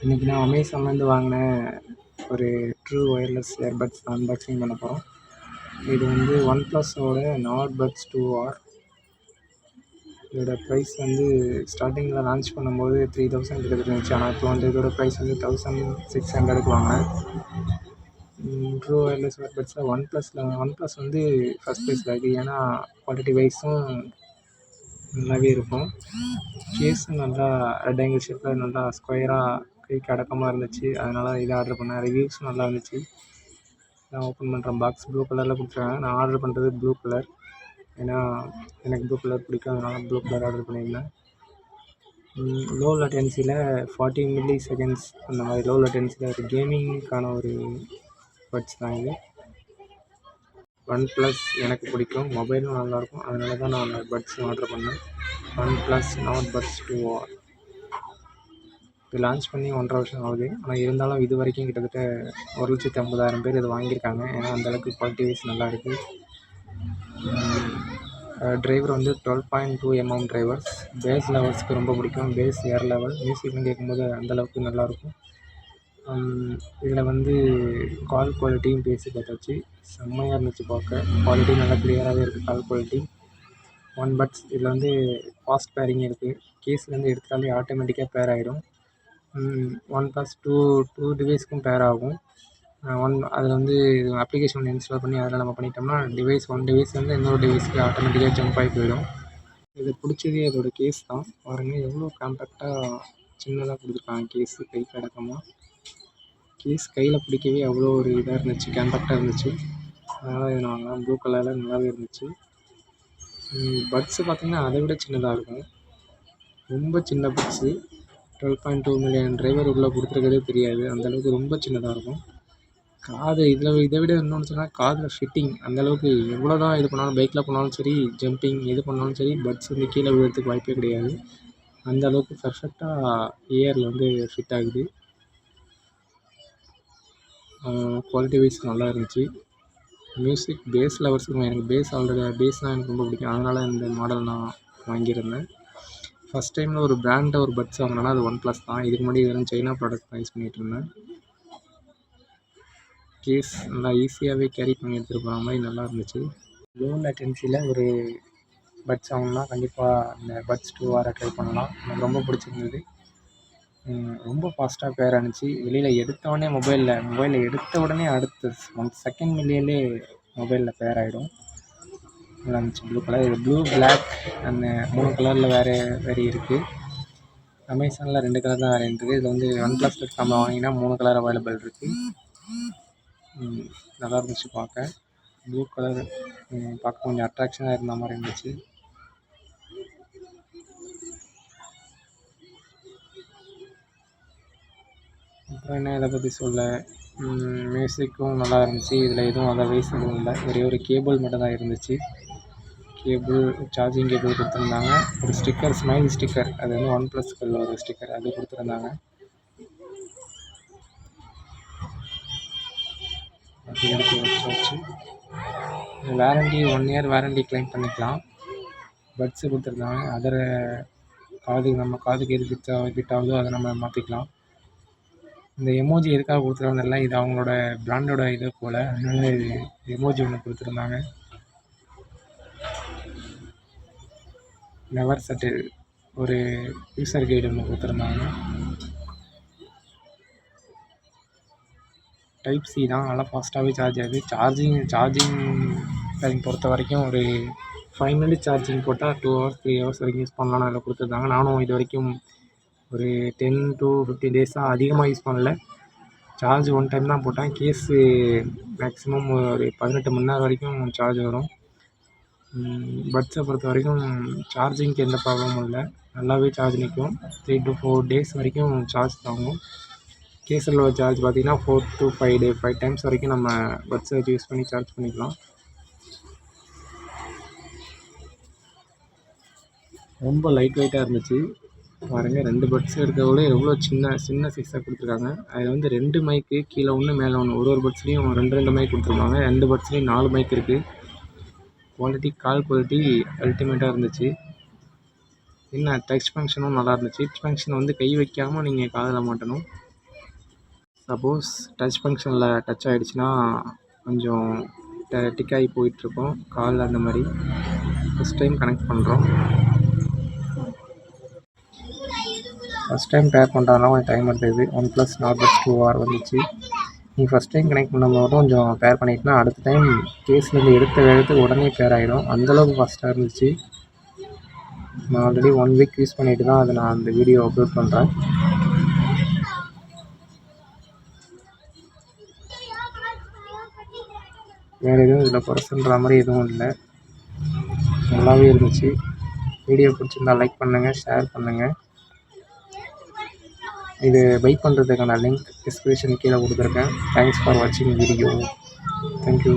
இன்றைக்கி நான் அமேசான்லேருந்து வாங்கின ஒரு ட்ரூ ஒயர்லெஸ் இயர்பட்ஸ் அன்பாக்சிங் பண்ண போகிறோம். இது வந்து ஒன் ப்ளஸோட நாட் பட்ஸ் 2R. இதோட ப்ரைஸ் வந்து ஸ்டார்டிங்கில் லான்ச் பண்ணும்போது 3000 கிட்ட இருந்துச்சு. ஆனால் இப்போ வந்து இதோட ப்ரைஸ் வந்து 1600க்கு வாங்கினேன். ட்ரூ ஒயர்லெஸ் இயர்பட்ஸில் ஒன் ப்ளஸ் வந்து ஃபஸ்ட் ப்ரைஸில் இருக்குது. ஏன்னா குவாலிட்டி வைஸும் நல்லாவே இருக்கும். கேஸும் நல்லா ரெக்டாங்கிள் ஷேப்பில் நல்லா ஸ்கொயராக கைக்கு அடக்கமாக இருந்துச்சு. அதனால் இதை ஆர்டர் பண்ணேன். ரிவ்யூஸும் நல்லா இருந்துச்சு. நான் ஓப்பன் பண்ணுறேன். பாக்ஸ் ப்ளூ கலரில் கொடுத்துருக்காங்க. நான் ஆர்டர் பண்ணுறது ப்ளூ கலர். ஏன்னா எனக்கு ப்ளூ கலர் பிடிக்கும். அதனால் ப்ளூ கலர் ஆர்டர் பண்ணியிருந்தேன். லோ லேட்டன்சியில் 40 மில்லி செகண்ட்ஸ் அந்த மாதிரி லோ லேட்டன்சியில் ஒரு கேமிங்க்கான ஒரு பட்ஸ் தான் இது. ஒன் ப்ளஸ் எனக்கு பிடிக்கும். மொபைலும் நல்லாயிருக்கும். அதனால தான் நான் பட்ஸும் ஆர்டர் பண்ணேன். One plus not puts 2R. இது லான்ச் பண்ணி 1.5 வருஷம் ஆகுது. ஆனால் இருந்தாலும் இது வரைக்கும் கிட்டத்தட்ட 1,50,000 பேர் இதை வாங்கியிருக்காங்க. ஏன்னா அந்தளவுக்கு குவாலிட்டி வைஸ் நல்லா இருக்குது. டிரைவர் வந்து 12.2 mm டிரைவர்ஸ். பேஸ் லெவல்ஸ்க்கு ரொம்ப பிடிக்கும். பேஸ் ஏர் லெவல் மியூசிக்லாம் கேட்கும்போது அந்தளவுக்கு நல்லாயிருக்கும். இதில் வந்து கால் குவாலிட்டியும் பேசி பார்த்தாச்சு. செம்மையாக இருந்துச்சு பார்க்க. குவாலிட்டி நல்லா கிளியராகவே இருக்குது. Call quality one buds. இதில் வந்து ஃபாஸ்ட் பேரிங் இருக்குது. கேஸ்லேருந்து எடுத்தாலே ஆட்டோமேட்டிக்காக பேர் ஆகிடும். ஒன் ப்ளஸ் டூ டிவைஸ்க்கும் பேர் ஆகும். அதில் வந்து அப்ளிகேஷன் ஒன்று இன்ஸ்டால் பண்ணி அதில் நம்ம பண்ணிட்டோம்னா ஒன் டிவைஸ் வந்து இன்னொரு டிவைஸ்க்கு ஆட்டோமேட்டிக்காக ஜம்ப் ஆகி போயிடும். இது பிடிச்சதே அதோட கேஸ் தான். பாருங்கள் எவ்வளோ காம்பேக்டாக சின்னதாக கொடுத்துருக்காங்க. கேஸு கைக்கு அடக்கமாக. கேஸ் கையில் பிடிக்கவே அவ்வளோ ஒரு இதாக இருந்துச்சு, காம்பேக்டாக இருந்துச்சு. அதனால் இது நான் ப்ளூ கலரில் நல்லாவே இருந்துச்சு. பட்ஸு பார்த்திங்கன்னா அதை விட சின்னதாக இருக்கும். ரொம்ப சின்ன பட்ஸு. 12.2 mm டிரைவர் உள்ளே கொடுத்துருக்கதே தெரியாது. அந்தளவுக்கு ரொம்ப சின்னதாக இருக்கும். காது இதை விட இன்னொன்று சொன்னால் காதில் ஃபிட்டிங் அந்தளவுக்கு எவ்வளோ தான் இது பண்ணாலும், பைக்கில் போனாலும் சரி, ஜம்பிங் எது பண்ணாலும் சரி, பட்ஸ் வந்து கீழே விழுறதுக்கு வாய்ப்பே கிடையாது. அந்தளவுக்கு பர்ஃபெக்டாக இயரில் வந்து ஃபிட் ஆகுது. குவாலிட்டி வைஸ் நல்லா இருந்துச்சு. மியூசிக் பேஸ் லவர்ஸுக்கும் எனக்கு பேஸ்னால் எனக்கு ரொம்ப பிடிக்கும். அதனால் இந்த மாடல் நான் வாங்கியிருந்தேன். ஃபஸ்ட் டைமில் ஒரு பிராண்டில் ஒரு பட்ஸ் வாங்கினேன்னா அது ஒன் ப்ளஸ் தான். இதுக்கு முன்னாடி வெறும் சைனா ப்ராடக்ட் தான் யூஸ் பண்ணிகிட்டு இருந்தேன். கேஸ் நல்லா ஈஸியாகவே கேரி பண்ணி எடுத்துகிட்டு போகிற மாதிரி நல்லா இருந்துச்சு. லோ லேட்டன்சியில் ஒரு பட்ஸ் வாங்கினா கண்டிப்பாக இந்த பட்ஸ் 2R ட்ரை பண்ணலாம். எனக்கு ரொம்ப பிடிச்சிருந்தது. ரொம்ப ஃபாஸ்ட்டாக பேர் ஆணுச்சு. வெளியில் எடுத்தோடனே மொபைலில் எடுத்த உடனே அடுத்த 1 செகண்ட் மில்லியன்லே மொபைலில் பேர் ஆகிடும். நல்லா இருந்துச்சு. Blue colour. இது ப்ளூ, பிளாக் அந்த 3 கலரில் வேறு இருக்குது. அமேசானில் 2 கலர் தான் வேறு இருக்குது. இதில் வந்து ஒன் ப்ளஸ் நம்ம வாங்கினா 3 கலர் அவைலபிள் இருக்குது. நல்லா இருந்துச்சு பார்க்க. ப்ளூ கலர் பார்க்க கொஞ்சம் அட்ராக்ஷனாக இருந்த மாதிரி இருந்துச்சு. அப்புறம் என்ன இதை பற்றி சொல்ல, மியூசிக்கும் நல்லா இருந்துச்சு. இதில் எதுவும் அதர்வைஸ் எதுவும் இல்லை. ஒரே ஒரு கேபிள் மட்டும் தான் இருந்துச்சு. சார்ஜிங் கேபிள் கொடுத்துருந்தாங்க. ஒரு ஸ்டிக்கர், ஸ்மைல் ஸ்டிக்கர், அது வந்து ஒன் ப்ளஸ்க்குள்ள ஒரு ஸ்டிக்கர் அது கொடுத்துருந்தாங்க. அது எடுத்து வச்சு வாரண்டி 1 இயர் வாரண்டி கிளைம் பண்ணிக்கலாம். பட்ஸு கொடுத்துருந்தாங்க. அதர் நம்ம காதுக்கு எது ஃபிட் ஆகுதோ அதை நம்ம மாற்றிக்கலாம். இந்த எமோஜி எதுக்காக கொடுத்துருந்தாங்கல்ல, இது அவங்களோட பிராண்டோட இது போல். அதனால எமோஜி ஒன்று கொடுத்துருந்தாங்க. நெவர் செட்டில் ஒரு யூசர் கைடு ஒன்று கொடுத்துருந்தாங்க. டைப் சி தான். நல்லா ஃபாஸ்ட்டாகவே சார்ஜ் ஆகுது. சார்ஜிங் டைம் பொறுத்த வரைக்கும் ஒரு 5 மினிட் சார்ஜிங் போட்டால் 2 ஹவர்ஸ் 3 ஹவர்ஸ் வரைக்கும் யூஸ் பண்ணலான்னு அதில் கொடுத்துருந்தாங்க. நானும் இது வரைக்கும் ஒரு 10 to 15 டேஸாக அதிகமாக யூஸ் பண்ணல. சார்ஜ் 1 டைம் தான் போட்டேன். கேஸு மேக்ஸிமம் ஒரு 18 மணி நேரம் வரைக்கும் சார்ஜ் வரும். பட்ஸை பொறுத்த வரைக்கும் சார்ஜிங்க்கு எந்த ப்ராப்ளமும் இல்லை. நல்லாவே சார்ஜ் நிற்கும். 3 to 4 டேஸ் வரைக்கும் சார்ஜ் தாங்கும். கேஸில் உள்ள சார்ஜ் பார்த்திங்கன்னா 4 to 5 டைம்ஸ் வரைக்கும் நம்ம பட்ஸை வச்சு யூஸ் பண்ணி சார்ஜ் பண்ணிக்கலாம். ரொம்ப லைட் வெயிட்டாக இருந்துச்சு. பாருங்கள், 2 பட்ஸ் இருக்கிறதோட எவ்வளோ சின்ன சைஸாக கொடுத்துருக்காங்க. அதில் வந்து 2 மைக்கு, கீழே ஒன்று மேலே ஒன்று, ஒரு பட்ஸ்லேயும் 2 மைக் கொடுத்துருக்காங்க. 2 பட்ஸ்லேயும் 4 மைக் இருக்குது. கால் குவாலிட்டி அல்டிமேட்டாக இருந்துச்சு. என்ன டச் ஃபங்க்ஷனும் நல்லா இருந்துச்சு. டச் ஃபங்க்ஷன் வந்து கை வைக்காமல் நீங்கள் காதில் மாட்டணும். சப்போஸ் டச் ஃபங்க்ஷனில் டச் ஆகிடுச்சின்னா கொஞ்சம் டிக்காகி போயிட்டுருக்கோம் கால் அந்த மாதிரி. ஃபஸ்ட் டைம் கனெக்ட் பண்ணுறோம். ஃபஸ்ட் டைம் பேர் பண்ணுறதுனால கொஞ்சம் டைம் எடுத்தது. OnePlus Nord 2R வந்துச்சு. நீ ஃபஸ்ட் டைம் கனெக்ட் பண்ணும்போது கொஞ்சம் பேர் பண்ணிட்டுனா அடுத்த டைம் கேஸ்லேருந்து எடுத்து உடனே பேர் ஆகிடும். அந்தளவுக்கு ஃபாஸ்ட்டாக இருந்துச்சு. நான் ஆல்ரெடி 1 வீக் யூஸ் பண்ணிட்டு தான் அதை நான் அந்த வீடியோ அப்லோட் பண்ணுறேன். வேறு எதுவும் இதில் குறை சொல்கிற மாதிரி எதுவும் இல்லை, நல்லாவே இருந்துச்சு. வீடியோ பிடிச்சிருந்தா லைக் பண்ணுங்கள், ஷேர் பண்ணுங்கள். இது பை பண்ணுறதுக்கான லிங்க் டிஸ்கிரிப்ஷன் கீழே கொடுத்துருக்கேன். தேங்க்ஸ் ஃபார் வாட்சிங் வீடியோ. தேங்க்யூ.